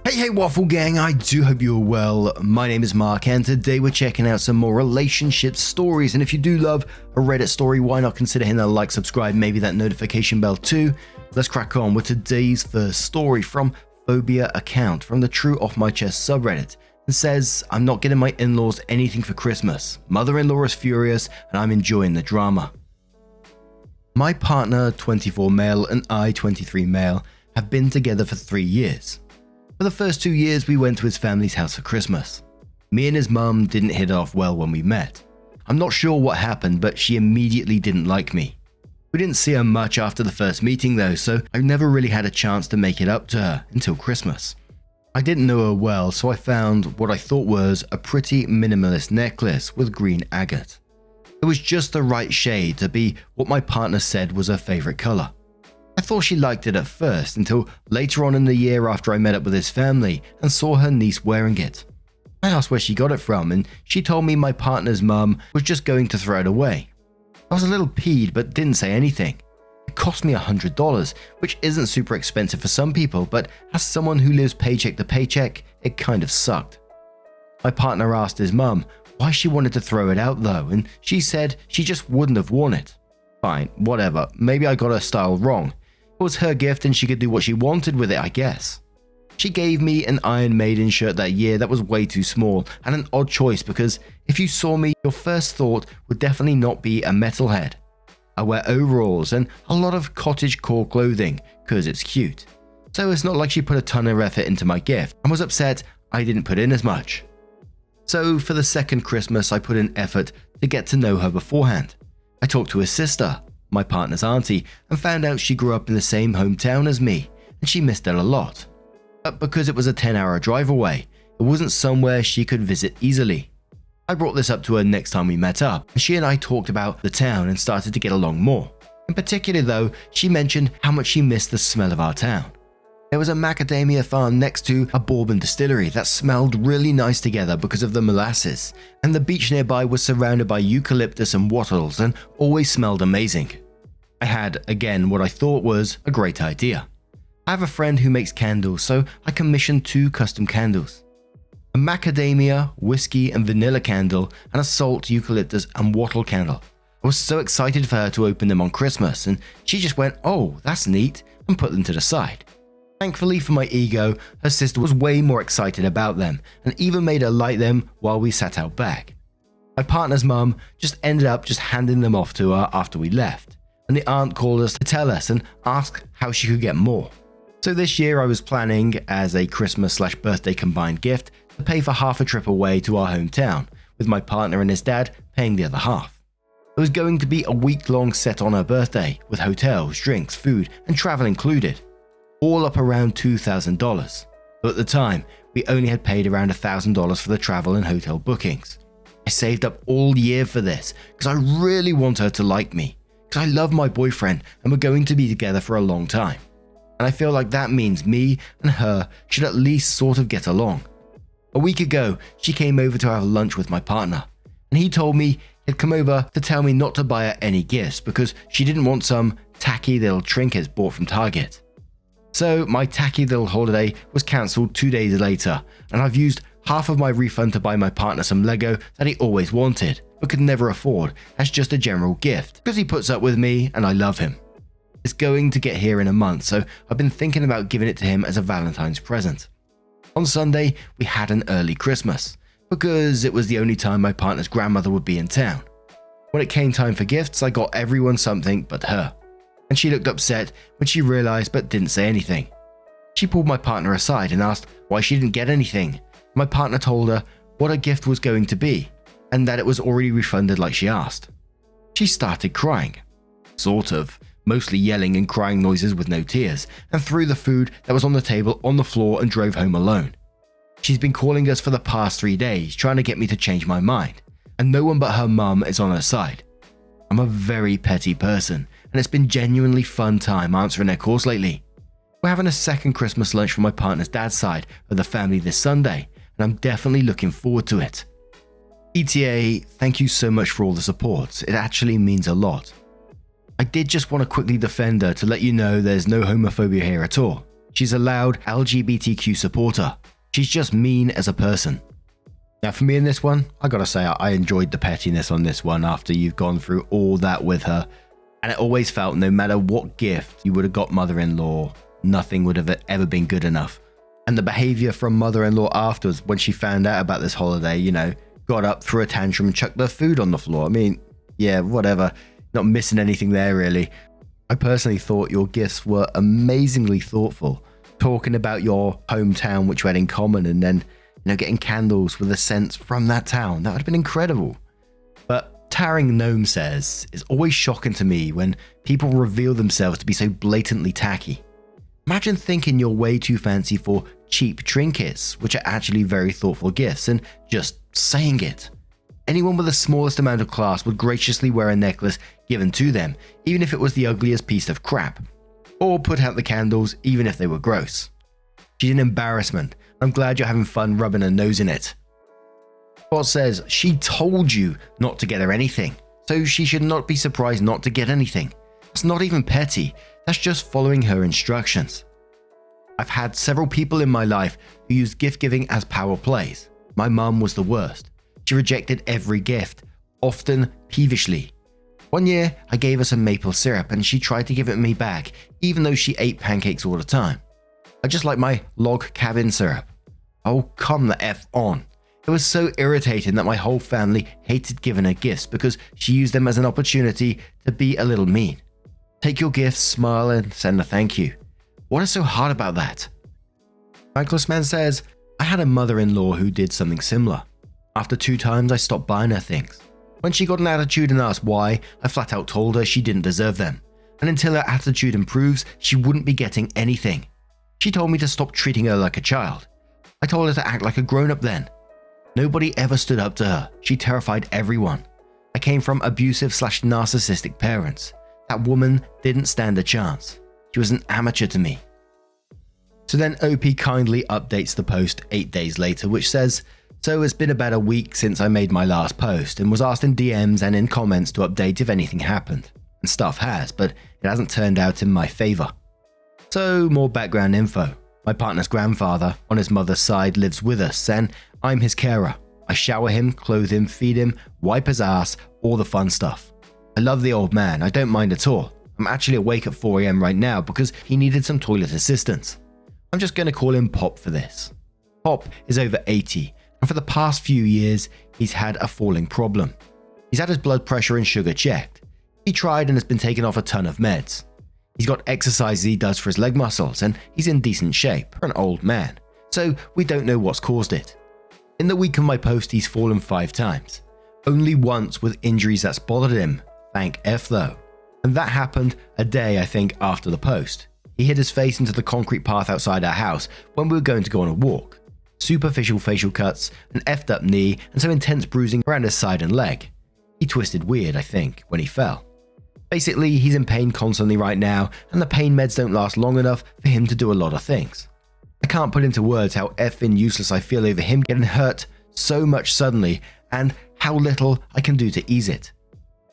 Hey Waffle Gang, I do hope you're well. My name is Mark and today we're checking out some more relationship stories, and if you do love a Reddit story, why not consider hitting that like, subscribe, maybe that notification bell too. Let's crack on with today's first story from Phobia Account from the True Off My Chest subreddit. It says, I'm not getting my in-laws anything for Christmas. Mother-in-law is furious and I'm enjoying the drama. My partner, 24 male, and I, 23 male, have been together for 3 years. For the first 2 years, we went to his family's house for Christmas. Me and his mum didn't hit it off well when we met. I'm not sure what happened, but she immediately didn't like me. We didn't see her much after the first meeting though, so I never really had a chance to make it up to her until Christmas. I didn't know her well, so I found what I thought was a pretty minimalist necklace with green agate. It was just the right shade to be what my partner said was her favourite colour. I thought she liked it at first until later on in the year after I met up with his family and saw her niece wearing it. I asked where she got it from and she told me my partner's mum was just going to throw it away. I was a little peeved but didn't say anything. It cost me $100, which isn't super expensive for some people, but as someone who lives paycheck to paycheck, it kind of sucked. My partner asked his mum why she wanted to throw it out though, and she said she just wouldn't have worn it. Fine, whatever, maybe I got her style wrong. It was her gift and she could do what she wanted with it, I guess. She gave me an Iron Maiden shirt that year that was way too small and an odd choice because if you saw me, your first thought would definitely not be a metalhead. I wear overalls and a lot of cottagecore clothing because it's cute. So it's not like she put a ton of effort into my gift and was upset I didn't put in as much. So for the second Christmas, I put in effort to get to know her beforehand. I talked to his sister, my partner's auntie, and found out she grew up in the same hometown as me and she missed it a lot. But because it was a 10-hour drive away, it wasn't somewhere she could visit easily. I brought this up to her next time we met up and she and I talked about the town and started to get along more. In particular though, she mentioned how much she missed the smell of our town. There was a macadamia farm next to a bourbon distillery that smelled really nice together because of the molasses, and the beach nearby was surrounded by eucalyptus and wattles and always smelled amazing. I had, again, what I thought was a great idea. I have a friend who makes candles, so I commissioned 2 custom candles. A macadamia, whiskey and vanilla candle and a salt, eucalyptus and wattle candle. I was so excited for her to open them on Christmas and she just went, "Oh, that's neat," and put them to the side. Thankfully for my ego, her sister was way more excited about them and even made her light them while we sat out back. My partner's mum just ended up handing them off to her after we left, and the aunt called us to tell us and ask how she could get more. So this year I was planning, as a Christmas/birthday combined gift, to pay for half a trip away to our hometown, with my partner and his dad paying the other half. It was going to be a week-long set on her birthday, with hotels, drinks, food and travel included. All up around $2,000, but at the time, we only had paid around $1,000 for the travel and hotel bookings. I saved up all year for this because I really want her to like me, because I love my boyfriend and we're going to be together for a long time. And I feel like that means me and her should at least sort of get along. A week ago, she came over to have lunch with my partner, and he told me he'd come over to tell me not to buy her any gifts because she didn't want some tacky little trinkets bought from Target. So my tacky little holiday was cancelled 2 days later, and I've used half of my refund to buy my partner some Lego that he always wanted, but could never afford as just a general gift, because he puts up with me and I love him. It's going to get here in a month, so I've been thinking about giving it to him as a Valentine's present. On Sunday, we had an early Christmas, because it was the only time my partner's grandmother would be in town. When it came time for gifts, I got everyone something but her. And she looked upset when she realized but didn't say anything. She pulled my partner aside and asked why she didn't get anything. My partner told her what her gift was going to be and that it was already refunded like she asked. She started crying. Sort of, mostly yelling and crying noises with no tears, and threw the food that was on the table on the floor and drove home alone. She's been calling us for the past 3 days trying to get me to change my mind, and no one but her mum is on her side. I'm a very petty person, and it's been genuinely fun time answering their calls lately. We're having a second Christmas lunch from my partner's dad's side of the family this Sunday, and I'm definitely looking forward to it. ETA, thank you so much for all the support, it actually means a lot. I did just want to quickly defend her to let you know there's no homophobia here at all. She's a loud LGBTQ supporter. She's just mean as a person. Now for me in this one, I gotta say I enjoyed the pettiness on this one after you've gone through all that with her. And it always felt no matter what gift you would have got mother-in-law, nothing would have ever been good enough. And the behavior from mother-in-law afterwards when she found out about this holiday, got up, threw a tantrum and chucked the food on the floor. I mean, yeah, whatever. Not missing anything there really. I personally thought your gifts were amazingly thoughtful. Talking about your hometown, which you had in common, and then, getting candles with a scent from that town. That would have been incredible. But Towering Gnome says, it's always shocking to me when people reveal themselves to be so blatantly tacky. Imagine thinking you're way too fancy for cheap trinkets, which are actually very thoughtful gifts, and just saying it. Anyone with the smallest amount of class would graciously wear a necklace given to them, even if it was the ugliest piece of crap. Or put out the candles, even if they were gross. She's an embarrassment. I'm glad you're having fun rubbing her nose in it. Spot says, she told you not to get her anything, so she should not be surprised not to get anything. It's not even petty, that's just following her instructions. I've had several people in my life who used gift giving as power plays. My mum was the worst. She rejected every gift, often peevishly. One year, I gave her some maple syrup and she tried to give it me back, even though she ate pancakes all the time. I just like my log cabin syrup. Oh, come the F on. It was so irritating that my whole family hated giving her gifts because she used them as an opportunity to be a little mean. Take your gifts, smile, and send a thank you. What is so hard about that? Franklin Man says, I had a mother-in-law who did something similar. After 2 times, I stopped buying her things. When she got an attitude and asked why, I flat out told her she didn't deserve them. And until her attitude improves, she wouldn't be getting anything. She told me to stop treating her like a child. I told her to act like a grown-up then. Nobody ever stood up to her. She terrified everyone. I came from abusive/narcissistic parents. That woman didn't stand a chance. She was an amateur to me. So then OP kindly updates the post 8 days later, which says, so it's been about a week since I made my last post and was asked in DMs and in comments to update if anything happened. And stuff has, but it hasn't turned out in my favor. So more background info. My partner's grandfather on his mother's side lives with us and I'm his carer. I shower him, clothe him, feed him, wipe his ass, all the fun stuff. I love the old man, I don't mind at all. I'm actually awake at 4 AM right now because he needed some toilet assistance. I'm just going to call him Pop for this. Pop is over 80 and for the past few years he's had a falling problem. He's had his blood pressure and sugar checked. He tried and has been taken off a ton of meds. He's got exercises he does for his leg muscles and he's in decent shape for an old man, so we don't know what's caused it. In the week of my post he's fallen 5 times. Only once with injuries that's bothered him, thank F though. And that happened a day I think after the post. He hit his face into the concrete path outside our house when we were going to go on a walk. Superficial facial cuts, an effed up knee and some intense bruising around his side and leg. He twisted weird I think when he fell. Basically, he's in pain constantly right now, and the pain meds don't last long enough for him to do a lot of things. I can't put into words how effing useless I feel over him getting hurt so much suddenly, and how little I can do to ease it.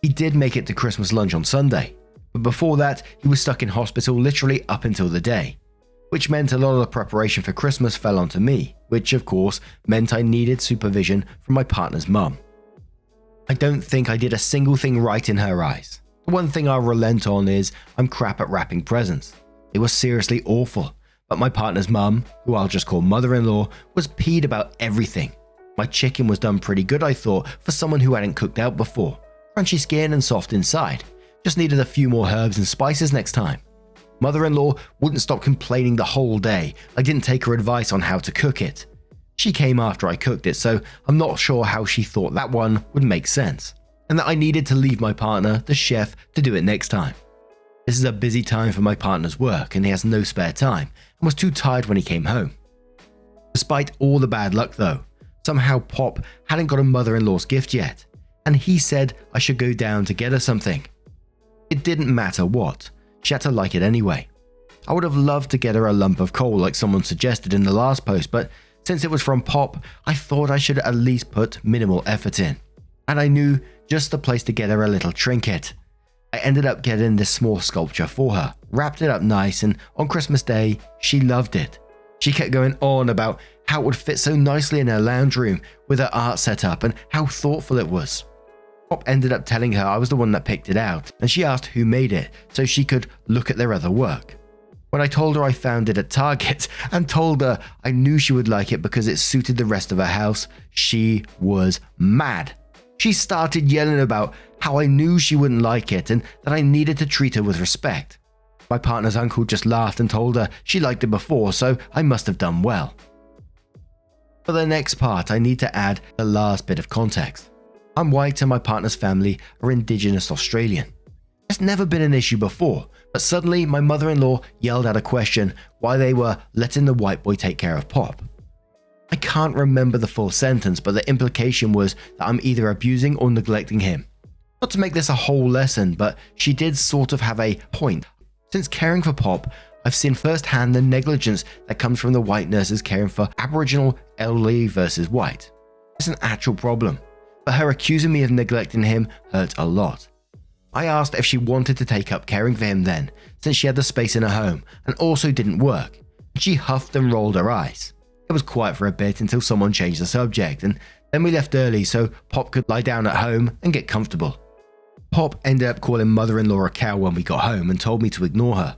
He did make it to Christmas lunch on Sunday, but before that, he was stuck in hospital literally up until the day, which meant a lot of the preparation for Christmas fell onto me, which of course meant I needed supervision from my partner's mum. I don't think I did a single thing right in her eyes. The one thing I'll relent on is I'm crap at wrapping presents. It was seriously awful, but my partner's mum, who I'll just call mother-in-law, was peed about everything. My chicken was done pretty good I thought for someone who hadn't cooked out before. Crunchy skin and soft inside. Just needed a few more herbs and spices next time. Mother-in-law wouldn't stop complaining the whole day. I didn't take her advice on how to cook it. She came after I cooked it, so I'm not sure how she thought that one would make sense, and that I needed to leave my partner, the chef, to do it next time. This is a busy time for my partner's work and he has no spare time and was too tired when he came home. Despite all the bad luck though, somehow Pop hadn't got a mother-in-law's gift yet, and he said I should go down to get her something. It didn't matter what, she had to like it anyway. I would have loved to get her a lump of coal like someone suggested in the last post, but since it was from Pop, I thought I should at least put minimal effort in. And I knew just the place to get her a little trinket. I ended up getting this small sculpture for her, wrapped it up nice, and on Christmas Day, she loved it. She kept going on about how it would fit so nicely in her lounge room with her art set up and how thoughtful it was. Pop ended up telling her I was the one that picked it out, and she asked who made it so she could look at their other work. When I told her I found it at Target and told her I knew she would like it because it suited the rest of her house, she was mad. She started yelling about how I knew she wouldn't like it and that I needed to treat her with respect. My partner's uncle just laughed and told her she liked it before, so I must have done well. For the next part, I need to add the last bit of context. I'm white and my partner's family are Indigenous Australian. It's never been an issue before, but suddenly my mother-in-law yelled out a question why they were letting the white boy take care of Pop. I can't remember the full sentence, but the implication was that I'm either abusing or neglecting him. Not to make this a whole lesson, but she did sort of have a point. Since caring for Pop, I've seen firsthand the negligence that comes from the white nurses caring for Aboriginal elderly versus white. It's an actual problem, but her accusing me of neglecting him hurt a lot. I asked if she wanted to take up caring for him then, since she had the space in her home and also didn't work. She huffed and rolled her eyes. It was quiet for a bit until someone changed the subject, and then we left early so Pop could lie down at home and get comfortable. Pop ended up calling mother-in-law a cow when we got home and told me to ignore her.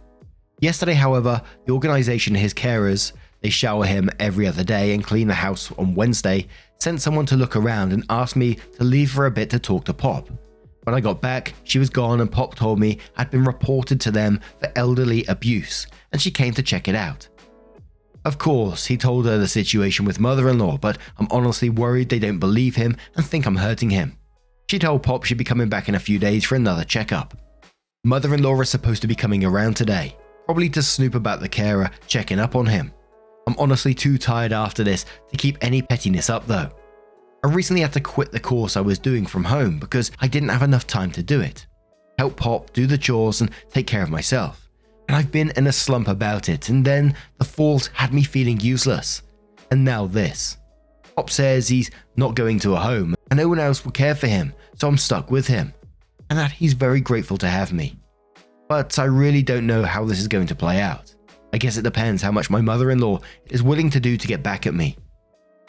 Yesterday, however, the organisation his carers, they shower him every other day and clean the house on Wednesday, sent someone to look around and asked me to leave for a bit to talk to Pop. When I got back, she was gone and Pop told me I'd been reported to them for elderly abuse and she came to check it out. Of course, he told her the situation with mother-in-law, but I'm honestly worried they don't believe him and think I'm hurting him. She told Pop she'd be coming back in a few days for another checkup. Mother-in-law is supposed to be coming around today, probably to snoop about the carer checking up on him. I'm honestly too tired after this to keep any pettiness up though. I recently had to quit the course I was doing from home because I didn't have enough time to do it. Help Pop do the chores and take care of myself. And I've been in a slump about it, and then the falls had me feeling useless. And now this. Pop says he's not going to a home and no one else will care for him, so I'm stuck with him. And that he's very grateful to have me. But I really don't know how this is going to play out. I guess it depends how much my mother-in-law is willing to do to get back at me.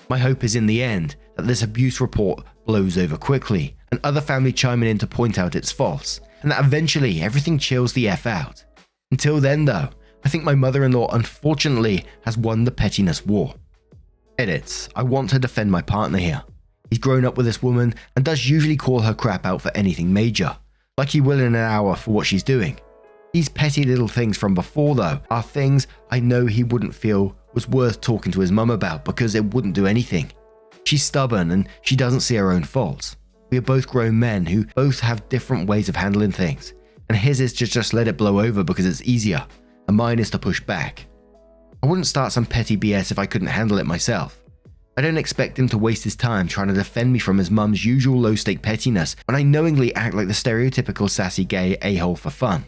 My hope is in the end that this abuse report blows over quickly and other family chiming in to point out it's false, and that eventually everything chills the F out. Until then though, I think my mother-in-law unfortunately has won the pettiness war. Edits, I want to defend my partner here. He's grown up with this woman and does usually call her crap out for anything major, like he will in an hour for what she's doing. These petty little things from before though are things I know he wouldn't feel was worth talking to his mum about because it wouldn't do anything. She's stubborn and she doesn't see her own faults. We are both grown men who both have different ways of handling things, and his is to just let it blow over because it's easier, and mine is to push back. I wouldn't start some petty BS if I couldn't handle it myself. I don't expect him to waste his time trying to defend me from his mum's usual low-stake pettiness when I knowingly act like the stereotypical sassy gay a-hole for fun.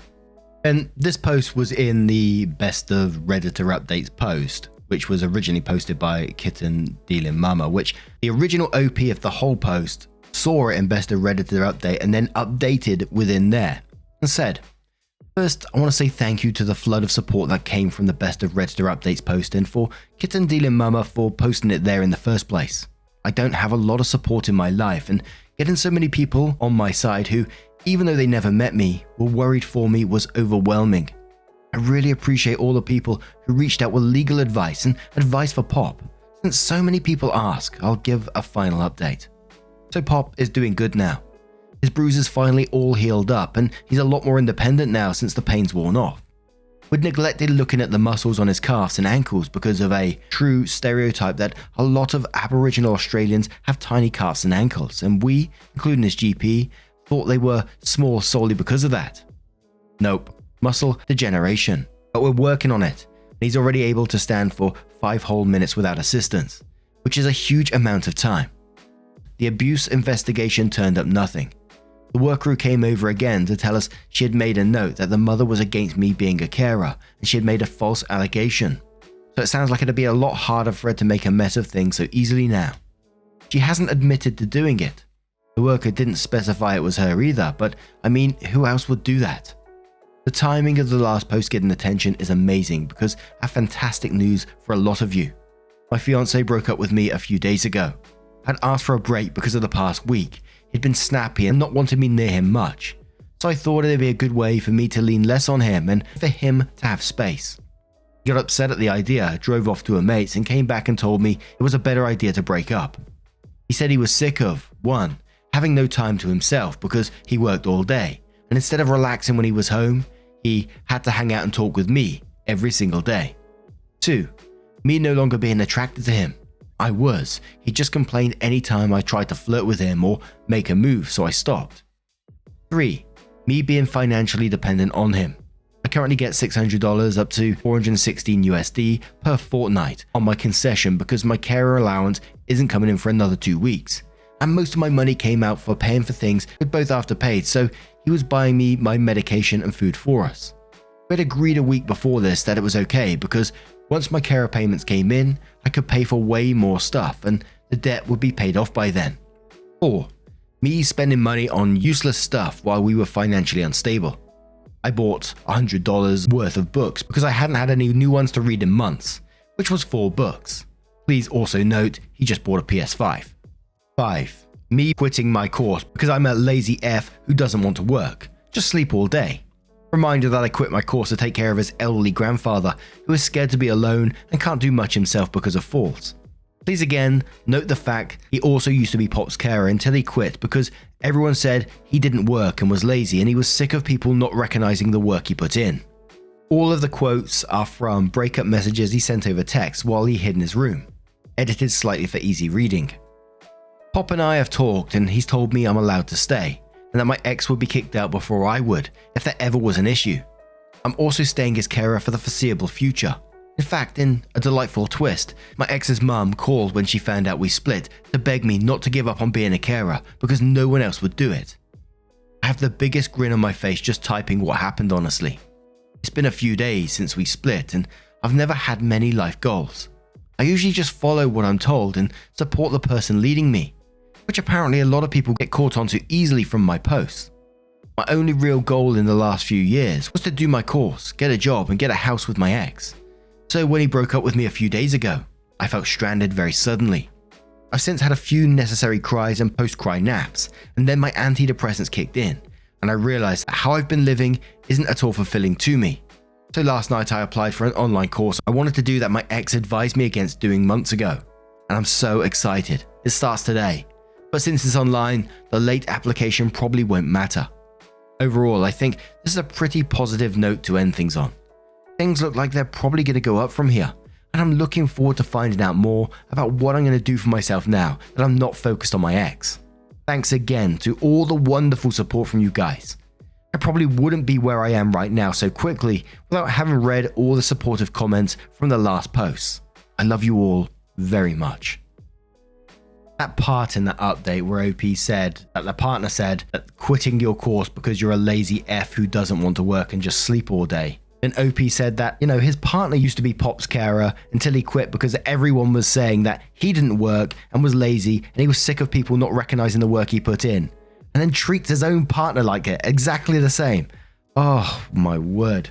And this post was in the Best of Redditor Updates post, which was originally posted by Kitten Dealin' Mama, which the original OP of the whole post saw it in Best of Redditor Update and then updated within there and said, "First, I want to say thank you to the flood of support that came from the Best of Redditor Updates post and for Kitten Dealin' Mama for posting it there in the first place. I don't have a lot of support in my life, and getting so many people on my side who, even though they never met me, were worried for me was overwhelming. I really appreciate all the people who reached out with legal advice and advice for Pop. Since so many people ask, I'll give a final update. So Pop is doing good now. His bruises finally all healed up and he's a lot more independent now since the pain's worn off. We'd neglected looking at the muscles on his calves and ankles because of a true stereotype that a lot of Aboriginal Australians have tiny calves and ankles, and we, including his GP, thought they were small solely because of that. Nope, muscle degeneration, but we're working on it. He's already able to stand for 5 whole minutes without assistance, which is a huge amount of time. The abuse investigation turned up nothing. The work crew came over again to tell us she had made a note that the mother was against me being a carer and she had made a false allegation. So it sounds like it'd be a lot harder for her to make a mess of things so easily now. She hasn't admitted to doing it. The worker didn't specify it was her either, but I mean, who else would do that? The timing of the last post getting attention is amazing because I have fantastic news for a lot of you. My fiance broke up with me a few days ago. I'd asked for a break because of the past week. He'd been snappy and not wanted me near him much. So I thought it'd be a good way for me to lean less on him and for him to have space. He got upset at the idea, drove off to a mate's and came back and told me it was a better idea to break up. He said he was sick of, 1, having no time to himself because he worked all day, and instead of relaxing when he was home, he had to hang out and talk with me every single day. 2, me no longer being attracted to him. I was. He just complained anytime I tried to flirt with him or make a move, so I stopped. 3, me being financially dependent on him. I currently get $600 up to $416 USD per fortnight on my concession because my carer allowance isn't coming in for another 2 weeks. And most of my money came out for paying for things with both Afterpaid, so he was buying me my medication and food for us. We had agreed a week before this that it was okay because once my carer payments came in, I could pay for way more stuff and the debt would be paid off by then. 4, me spending money on useless stuff while we were financially unstable. I bought $100 worth of books because I hadn't had any new ones to read in months, which was 4 books. Please also note, he just bought a PS5. 5, me quitting my course because I'm a lazy F who doesn't want to work, just sleep all day. Reminder that I quit my course to take care of his elderly grandfather who is scared to be alone and can't do much himself because of falls. Please again note the fact he also used to be Pop's carer until he quit because everyone said he didn't work and was lazy and he was sick of people not recognizing the work he put in. All of the quotes are from breakup messages he sent over text while he hid in his room, edited slightly for easy reading. Pop and I have talked and he's told me I'm allowed to stay and that my ex would be kicked out before I would if there ever was an issue. I'm also staying as carer for the foreseeable future. In fact, in a delightful twist, my ex's mum called when she found out we split to beg me not to give up on being a carer because no one else would do it. I have the biggest grin on my face just typing what happened honestly. It's been a few days since we split and I've never had many life goals. I usually just follow what I'm told and support the person leading me, which apparently a lot of people get caught onto easily from my posts. My only real goal in the last few years was to do my course, get a job and get a house with my ex. So when he broke up with me a few days ago, I felt stranded very suddenly. I've since had a few necessary cries and post-cry naps, and then my antidepressants kicked in, and I realized that how I've been living isn't at all fulfilling to me. So last night I applied for an online course I wanted to do that my ex advised me against doing months ago, and I'm so excited. It starts today, but since it's online, the late application probably won't matter. Overall, I think this is a pretty positive note to end things on. Things look like they're probably going to go up from here, and I'm looking forward to finding out more about what I'm going to do for myself now that I'm not focused on my ex. Thanks again to all the wonderful support from you guys. I probably wouldn't be where I am right now so quickly without having read all the supportive comments from the last posts. I love you all very much. That part in that update where OP said that the partner said that quitting your course because you're a lazy F who doesn't want to work and just sleep all day. And OP said that, his partner used to be Pop's carer until he quit because everyone was saying that he didn't work and was lazy and he was sick of people not recognizing the work he put in. And then treats his own partner like it, exactly the same. Oh my word.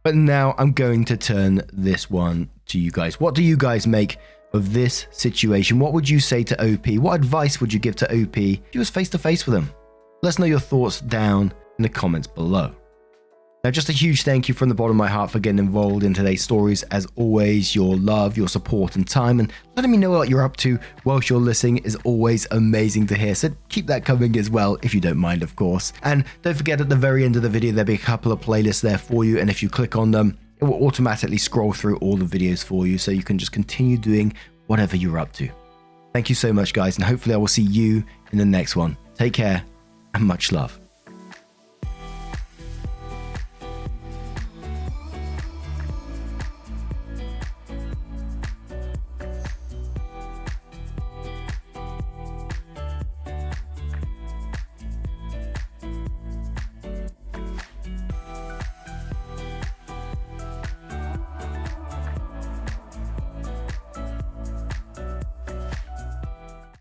But now I'm going to turn this one to you guys. What do you guys make of this situation? What would you say to OP? What advice would you give to OP if you was face to face with him? Let us know your thoughts down in the comments below. Now, just a huge thank you from the bottom of my heart for getting involved in today's stories. As always, your love, your support and time, and letting me know what you're up to whilst you're listening is always amazing to hear. So keep that coming as well, if you don't mind, of course. And don't forget, at the very end of the video, there'll be a couple of playlists there for you. And if you click on them, it will automatically scroll through all the videos for you so you can just continue doing whatever you're up to. Thank you so much, guys. And hopefully I will see you in the next one. Take care and much love.